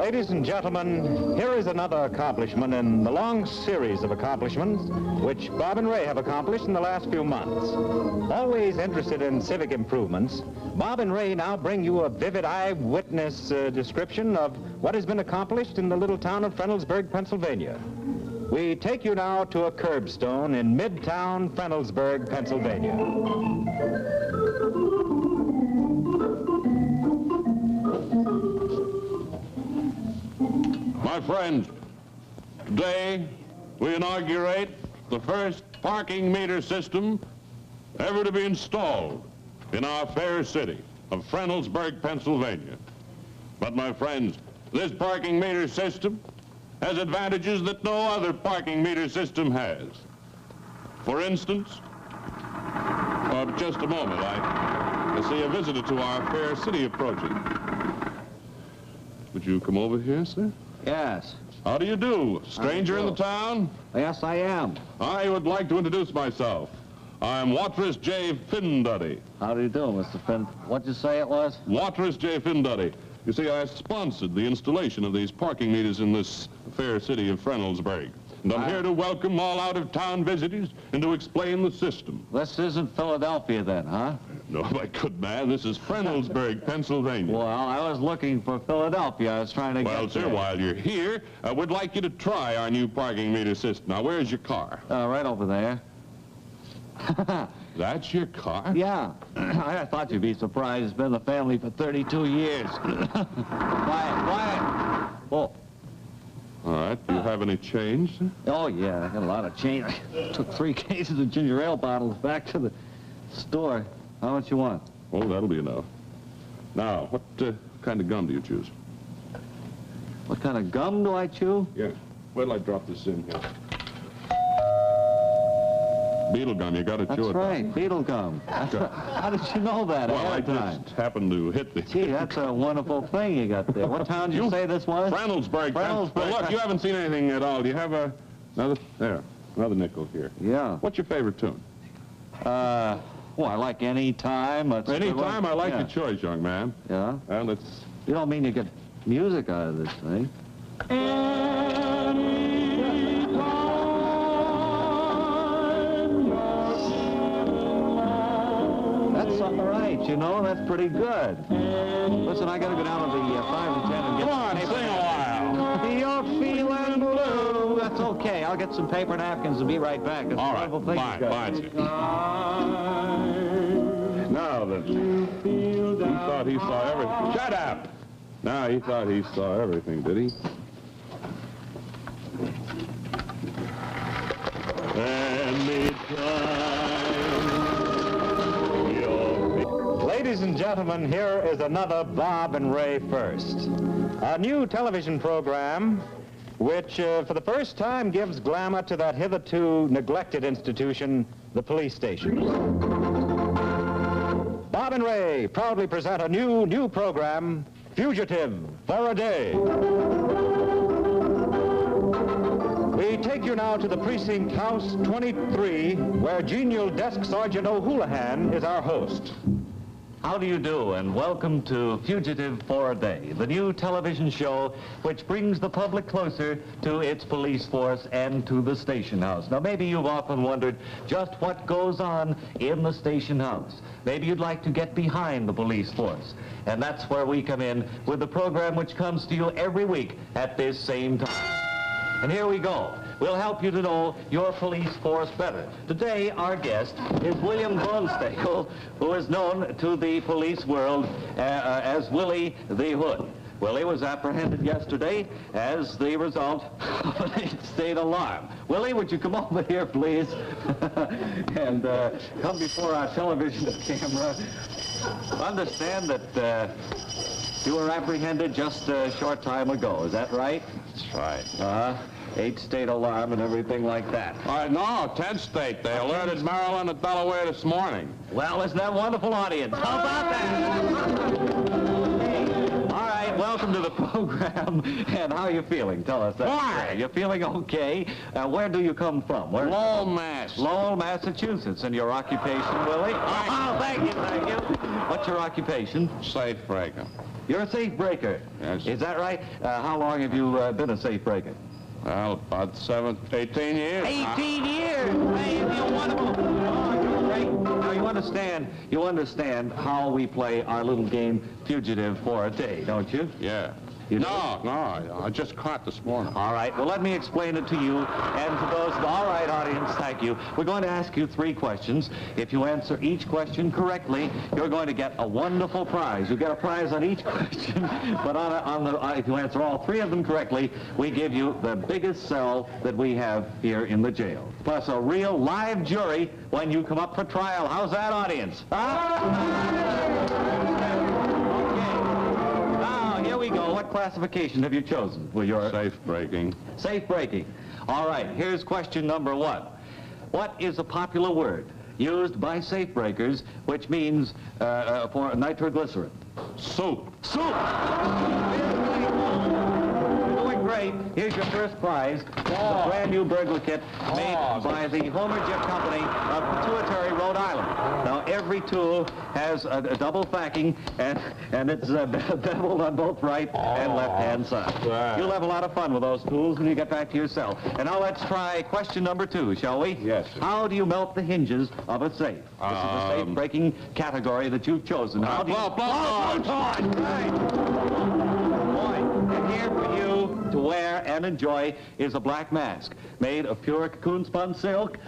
Ladies and gentlemen, here is another accomplishment in the long series of accomplishments which Bob and Ray have accomplished in the last few months. Always interested in civic improvements, Bob and Ray now bring you a vivid eyewitness description of what has been accomplished in the little town of Frenelsburg, Pennsylvania. We take you now to a curbstone in Midtown Frenelsburg, Pennsylvania. My friends, today we inaugurate the first parking meter system ever to be installed in our fair city of Frenelsburg, Pennsylvania. But my friends, this parking meter system has advantages that no other parking meter system has. For instance, just a moment, I see a visitor to our fair city approaching. Would you come over here, sir? Yes. How do you do? Stranger in the town? Yes, I am. I would like to introduce myself. I'm Watrous J. Finduddy. How do you do, Mr. Finn? What'd you say it was? Watrous J. Finduddy. You see, I sponsored the installation of these parking meters in this fair city of Frenelsburg. And I'm here to welcome all out-of-town visitors and to explain the system. This isn't Philadelphia then, huh? No, my good man, this is Frenelsburg, Pennsylvania. Well, I was looking for Philadelphia. I was trying to get Well, sir, there. while you're here, I would like you to try our new parking meter system. Now, where's your car? Right over there. That's your car? Yeah. I thought you'd be surprised. It's been in the family for 32 years. Quiet, quiet. Oh. All right. Do you have any change, sir? Oh, yeah. I got a lot of change. I took 3 cases of ginger ale bottles back to the store. How much you want? Oh, that'll be enough. Now, what kind of gum do you choose? What kind of gum do I chew? Yeah. Where till I drop this in here? Beetle gum, you got to chew it. That's right, beetle gum. How did you know that Well, I ahead of time? just happened to hit the... Gee, that's a wonderful thing you got there. What town did you say this was? Frenelsburg. Well, look, you haven't seen anything at all. Do you have another nickel here? Yeah. What's your favorite tune? Well, I like Any Time. Anytime. I like your choice, young man. Yeah? Well, it's... You don't mean you get music out of this thing? That's all right, you know, that's pretty good. Listen, I gotta go down to the 5 and 10 and get... Come on, sing a while. You're feeling blue. That's okay. I'll get some paper napkins and be right back. It's All right, fine. Now then, he thought he saw everything. Shut up! Now, he thought he saw everything, did he? Ladies and gentlemen, here is another Bob and Ray First. A new television program which, for the first time, gives glamour to that hitherto neglected institution, the police station. Bob and Ray proudly present a new program, Fugitive for a Day. We take you now to the precinct house 23, where genial desk sergeant O'Houlihan is our host. How do you do, and welcome to Fugitive for a Day, the new television show which brings the public closer to its police force and to the station house. Now, maybe you've often wondered just what goes on in the station house. Maybe you'd like to get behind the police force, and that's where we come in with the program which comes to you every week at this same time. And here we go. We'll help you to know your police force better. Today, our guest is William Bonestacle, who is known to the police world as Willie the Hood. Willie was apprehended yesterday as the result of an 8-state alarm. Willie, would you come over here, please? And come before our television camera. Understand that you were apprehended just a short time ago. Is that right? That's right. 8-state alarm and everything like that. No, 10th state. They alerted Maryland and Delaware this morning. Well, isn't that a wonderful audience? How about that? All right, welcome to the program. And how are you feeling? Tell us that. Why? You're feeling okay. Where do you come from? Lowell, Mass. Lowell, Massachusetts. And your occupation, Willie? Oh, thank you. What's your occupation? Safe breaker. You're a safe breaker. Yes. Is that right? How long have you been a safe breaker? Well, about 18 years. 18 years! Hey, you're wonderful. Oh, you're great. Now, you understand how we play our little game, Fugitive for a Day, don't you? Yeah. You do? No, I just caught this morning. All right, well, let me explain it to you and to those... All right, audience, thank you. We're going to ask you 3 questions. If you answer each question correctly, you're going to get a wonderful prize. You get a prize on each question, but if you answer all 3 of them correctly, we give you the biggest cell that we have here in the jail, plus a real live jury when you come up for trial. How's that, audience? What classification have you chosen? Well, you're Safe breaking. safe breaking. All right, here's question number 1. What is a popular word used by safe breakers which means for nitroglycerin? Soup. Soup! You're doing great. Here's your first prize. This is a brand new burglar kit made by the Homer Jet Company of Pituitary, Rhode Island. Now, every tool has a double facking, and it's beveled on both right and left-hand side. Wow. You'll have a lot of fun with those tools when you get back to your cell. And now let's try question number 2, shall we? Yes, sir. How do you melt the hinges of a safe? This is the safe-breaking category that you've chosen. How do you... And here for you to wear and enjoy is a black mask made of pure cocoon spun silk.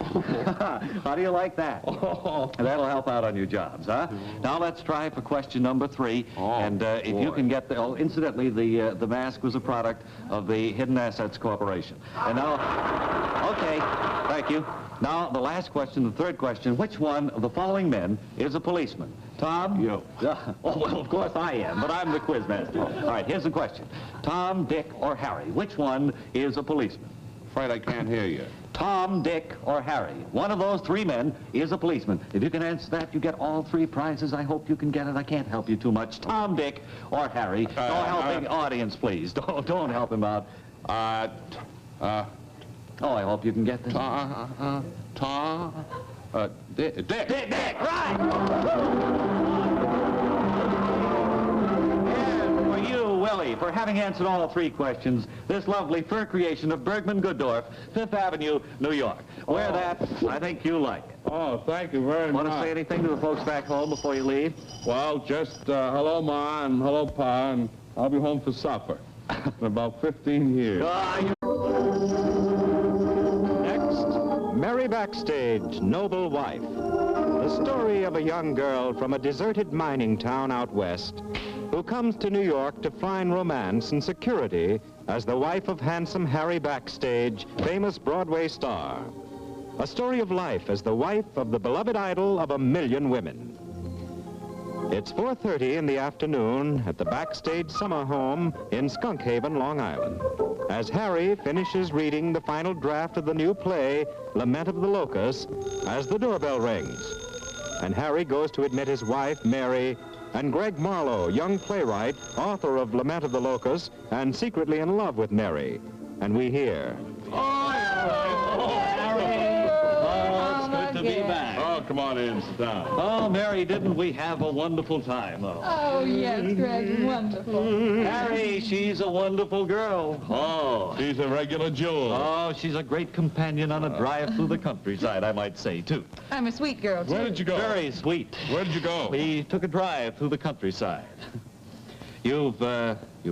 How do you like that? That'll help out on your jobs, huh? Now let's try for question number 3. If you can get the... Oh, incidentally, the mask was a product of the Hidden Assets Corporation. And now... Okay, thank you. Now, the last question, the third question. Which one of the following men is a policeman? Tom? You. Oh, well, of course I am, but I'm the quiz master. All right, here's the question. Tom, Dick, or Harry? Which one is a policeman? Afraid I can't hear you. Tom, Dick, or Harry? One of those 3 men is a policeman. If you can answer that, you get all 3 prizes. I hope you can get it. I can't help you too much. Tom, Dick, or Harry? Don't help the audience, please. Don't help him out. Oh, I hope you can get this. Dick. Dick, right! And for you, Willie, for having answered all 3 questions, this lovely fur creation of Bergman Gooddorf, 5th Avenue, New York. Wear that. I think you like it. Oh, thank you very much. Want to say anything to the folks back home before you leave? Well, just hello, Ma, and hello, Pa, and I'll be home for supper in about 15 years. Mary Backstage, Noble Wife. The story of a young girl from a deserted mining town out west who comes to New York to find romance and security as the wife of handsome Harry Backstage, famous Broadway star. A story of life as the wife of the beloved idol of 1,000,000 women. It's 4:30 in the afternoon at the Backstage summer home in Skunk Haven, Long Island, as Harry finishes reading the final draft of the new play, Lament of the Locusts, as the doorbell rings. And Harry goes to admit his wife, Mary, and Greg Marlowe, young playwright, author of Lament of the Locusts, and secretly in love with Mary. And we hear... To be back. Oh, come on in, sit down. Oh, Mary, didn't we have a wonderful time, though? Oh, yes, Greg, wonderful. Harry, she's a wonderful girl. Oh, she's a regular jewel. Oh, she's a great companion on a drive through the countryside, I might say, too. I'm a sweet girl, too. Where did you go? Very sweet. Where did you go? We took a drive through the countryside. You've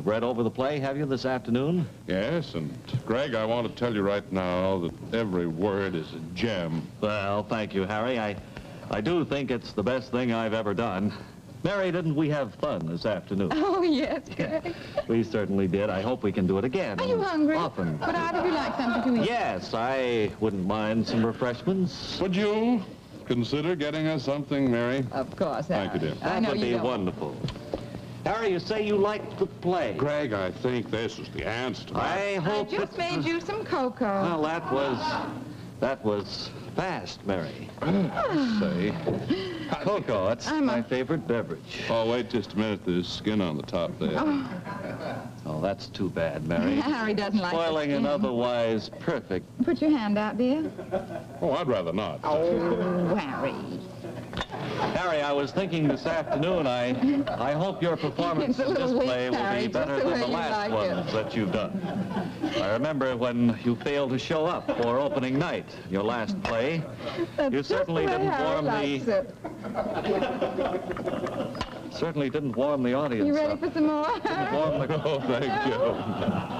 read over the play, have you, this afternoon? Yes, and Greg, I want to tell you right now that every word is a gem. Well, thank you, Harry. I do think it's the best thing I've ever done. Mary, didn't we have fun this afternoon? Oh, yes, Greg. We certainly did. I hope we can do it again. Are you hungry? Often. Would either of you like something to eat? Yes, I wouldn't mind some refreshments. Would you consider getting us something, Mary? Of course, Thank you, dear. I That know would you be don't. wonderful. Harry, you say you liked the play. Greg, I think this is the answer. I I hope just made you some cocoa. Well, that was fast, Mary. Say. Cocoa, that's my favorite beverage. Oh, wait just a minute. There's skin on the top there. Oh, that's too bad, Mary. Harry doesn't like Spoiling the an skin. otherwise perfect... Put your hand out, dear. Oh, I'd rather not. Oh, Harry. Harry, I was thinking this afternoon, I hope your performance in this play will be better than the last ones that you've done. I remember when you failed to show up for opening night, your last play. You certainly didn't warm the audience. You ready for some more? Oh, thank you.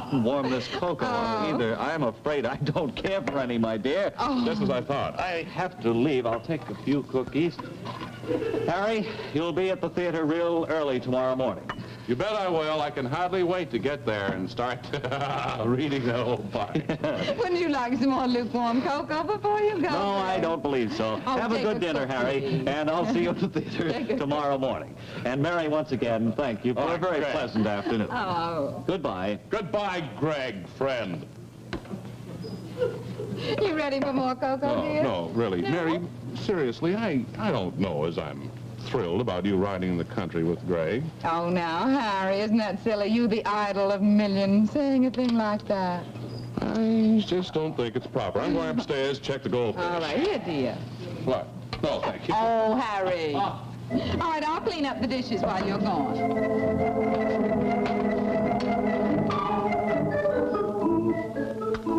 Didn't warm this cocoa either. I'm afraid I don't care for any, my dear. Just as I thought. I have to leave. I'll take a few cookies. Harry, you'll be at the theater real early tomorrow morning. You bet I will. I can hardly wait to get there and start reading that old pie. Wouldn't you like some more lukewarm cocoa before you go? No, I don't believe so. Have a good dinner, Harry, and I'll see you at the theater tomorrow morning. And Mary, once again, thank you for a very pleasant afternoon. Oh. Goodbye. Goodbye, Greg, friend. You ready for more cocoa, dear? No, really. No? Mary, seriously, I don't know as I'm thrilled about you riding in the country with Greg. Oh, now, Harry, isn't that silly? You, the idol of millions, saying a thing like that. I just don't think it's proper. I'm going upstairs, check the goldfish. All right, here, dear. What? No, thank you. Oh, Harry. All right, I'll clean up the dishes while you're gone.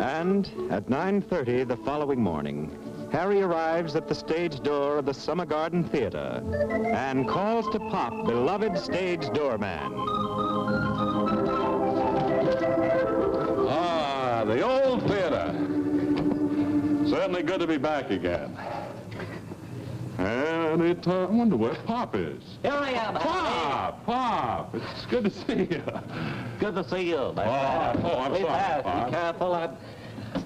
And at 9:30 the following morning, Harry arrives at the stage door of the Summer Garden Theater and calls to Pop, beloved stage doorman. Ah, the old theater. Certainly good to be back again. And I wonder where Pop is. Here I am, Harry. Pop, it's good to see you. Good to see you, my friend. I'm sorry, Pop. Be careful. I'm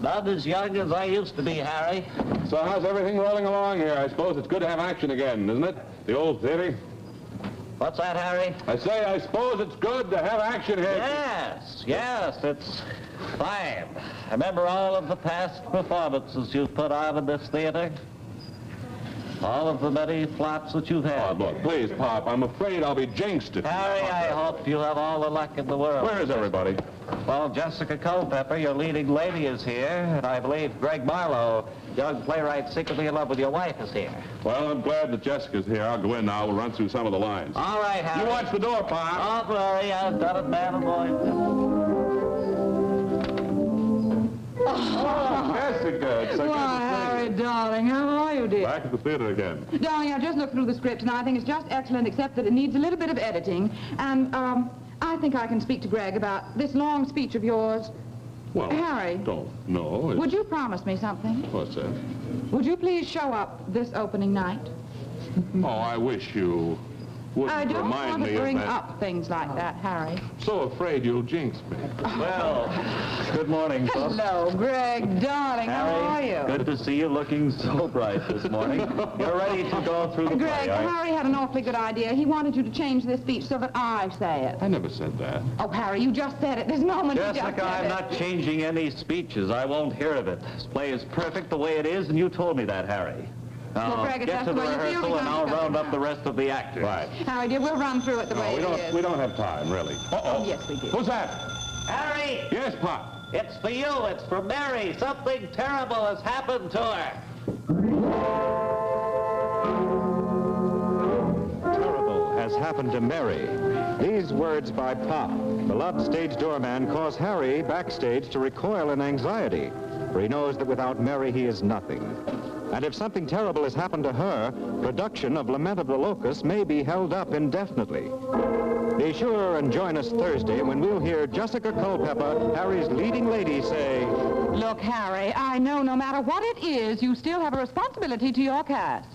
not as young as I used to be, Harry. So how's everything rolling along here? I suppose it's good to have action again, isn't it? The old theater. What's that, Harry? I say, I suppose it's good to have action here. Yes, it's fine. I remember all of the past performances you've put on in this theater. All of the many flops that you've had. Oh, look, please, Pop, I'm afraid I'll be jinxed if... Harry, I hope you have all the luck in the world. Where is everybody? Well, Jessica Culpepper, your leading lady, is here, and I believe Greg Marlowe, young playwright secretly in love with your wife, is here. Well, I'm glad that Jessica's here. I'll go in now. We'll run through some of the lines. All right, Harry. You watch the door, Pop. Don't worry, I've done it, man and boy. Oh, Jessica, it's so good Why, to Harry, see you. darling, how are you, dear? Back at the theater again. Darling, I just looked through the script, and I think it's just excellent, except that it needs a little bit of editing. And, I think I can speak to Greg about this long speech of yours. Well, Harry. Don't know. Would you promise me something? What's that? Would you please show up this opening night? Oh, I wish you wouldn't I don't remind want me to bring of that. up things like that, Harry. So afraid you'll jinx me. Well, good morning, folks. Hello, Greg, darling, how are Harry, you? good to see you looking so bright this morning. You're ready to go through the Greg, play, aren't you? Harry had an awfully good idea. He wanted you to change this speech so that I say it. I never said that. Oh, Harry, you just said it this moment. You just Jessica, said I'm it. not changing any speeches. I won't hear of it. This play is perfect the way it is, and you told me that, Harry. Now, Well, Greg, if get that's to the the way you feel, rehearsal, we're and going I'll to go round up now. the rest of the actors. Right. Harry, dear, we'll run through it the way it is. We don't have time, really. Oh, yes, we do. Who's that? Harry! Yes, Pop. It's for you. It's for Mary. Something terrible has happened to her. Terrible has happened to Mary. These words by Pop, beloved stage doorman, cause Harry backstage to recoil in anxiety, for he knows that without Mary he is nothing. And if something terrible has happened to her, production of Lament of the Locust may be held up indefinitely. Be sure and join us Thursday when we'll hear Jessica Culpepper, Harry's leading lady, say, Look, Harry, I know no matter what it is, you still have a responsibility to your cast.